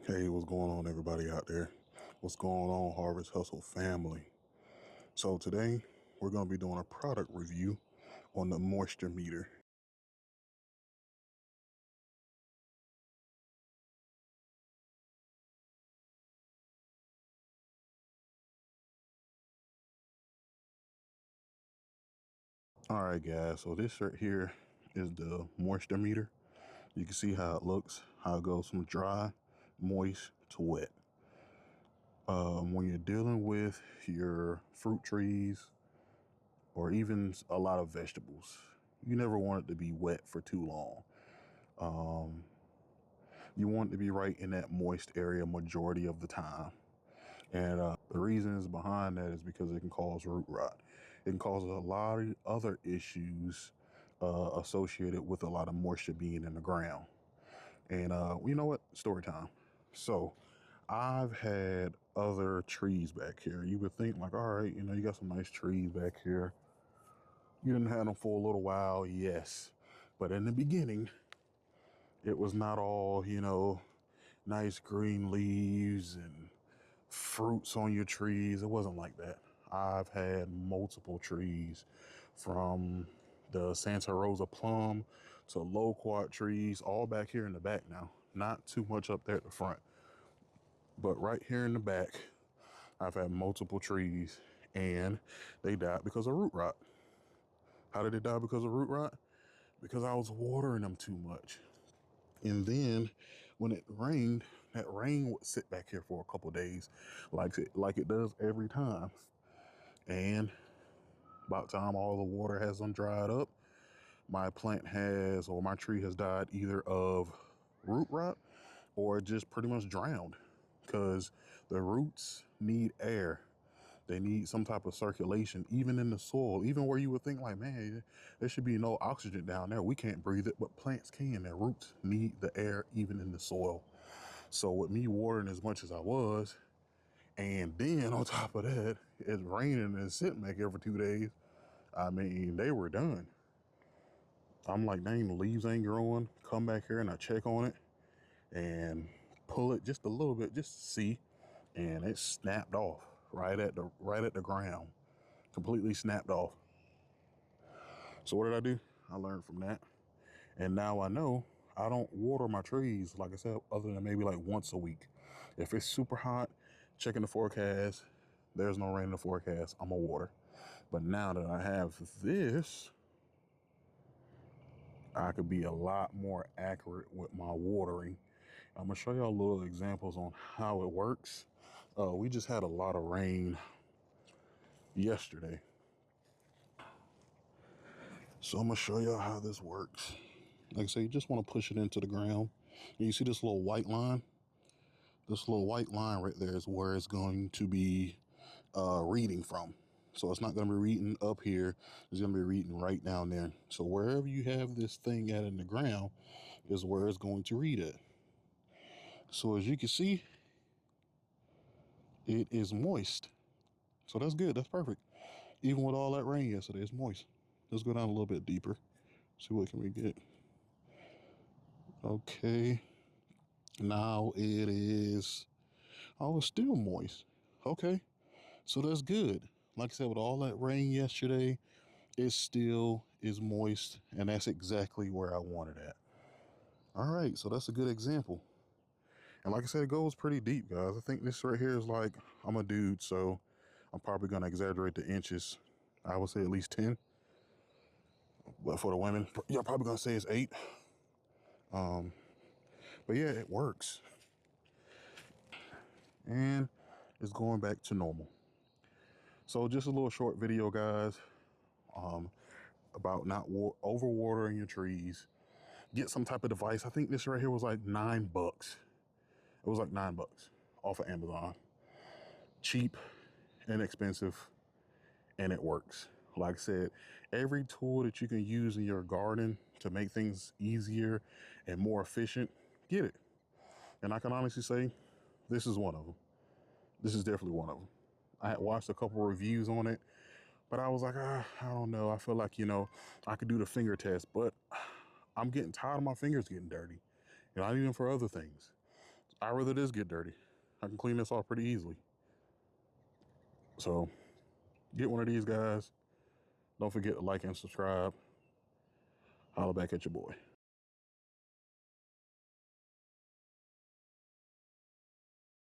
Hey, what's going on, everybody out there? What's going on, Harvest Hustle family? So, today we're going to be doing a product review on the moisture meter. All right, guys, so this right here is the moisture meter. You can see how it looks, how it goes from dry, moist to wet. When you're dealing with your fruit trees or even a lot of vegetables, you never want it to be wet for too long. You want it to be right in that moist area majority of the time. And the reasons behind that is because it can cause root rot. It can cause a lot of other issues associated with a lot of moisture being in the ground. And you know what? Story time. So I've had other trees back here. You would think like, all right, you got some nice trees back here. You didn't have them for a little while, yes. But in the beginning, it was not all, nice green leaves and fruits on your trees. It wasn't like that. I've had multiple trees from the Santa Rosa plum to loquat trees, all back here in the back now. Not too much up there at the front, but right here in the back, I've had multiple trees and they died because of root rot. How did they die because of root rot? Because I was watering them too much. And then when it rained, that rain would sit back here for a couple days, like it does every time. And about time all the water has dried up, my plant has, or my tree has died either of root rot or just pretty much drowned, because the roots need air. They need some type of circulation, even in the soil, even where you would think like, man, there should be no oxygen down there. We can't breathe it, but plants can. Their roots need the air, even in the soil. So with me watering as much as I was, and then on top of that, it's raining and sitting back here for 2 days. I mean, they were done. I'm like, dang, the leaves ain't growing. Come back here and I check on it and pull it just a little bit, just to see, and it snapped off right at the ground, completely snapped off. So what did I do? I learned from that, and now I know I don't water my trees, like I said, other than maybe like once a week. If it's super hot, checking the forecast, there's no rain in the forecast, I'm gonna water. But now that I have this, I could be a lot more accurate with my watering. I'm gonna show y'all little examples on how it works. We just had a lot of rain yesterday, so I'm gonna show y'all how this works. Like I say, you just want to push it into the ground. And you see this little white line? This little white line right there is where it's going to be reading from. So it's not going to be reading up here. It's going to be reading right down there. So wherever you have this thing at in the ground is where it's going to read it. So as you can see, it is moist. So that's good. That's perfect. Even with all that rain yesterday, it's moist. Let's go down a little bit deeper. See what can we get. Okay. Now it is, oh, it's still moist. Okay. So that's good. Like I said, with all that rain yesterday, it still is moist, and that's exactly where I wanted it. All right. So that's a good example. And like I said, it goes pretty deep, guys. I think this right here is like, I'm a dude, so I'm probably going to exaggerate the inches. I would say at least 10. But for the women, you're probably going to say it's 8. But yeah, it works. And it's going back to normal. So just a little short video, guys, about not overwatering your trees. Get some type of device. I think this right here was like $9. It was like $9 off of Amazon. Cheap, inexpensive, and it works. Like I said, every tool that you can use in your garden to make things easier and more efficient, get it. And I can honestly say, this is one of them. This is definitely one of them. I had watched a couple reviews on it, but I was like, I don't know. I feel like, I could do the finger test, but I'm getting tired of my fingers getting dirty. Not even for other things. I'd rather this get dirty. I can clean this off pretty easily. So get one of these guys. Don't forget to like and subscribe. Holla back at your boy.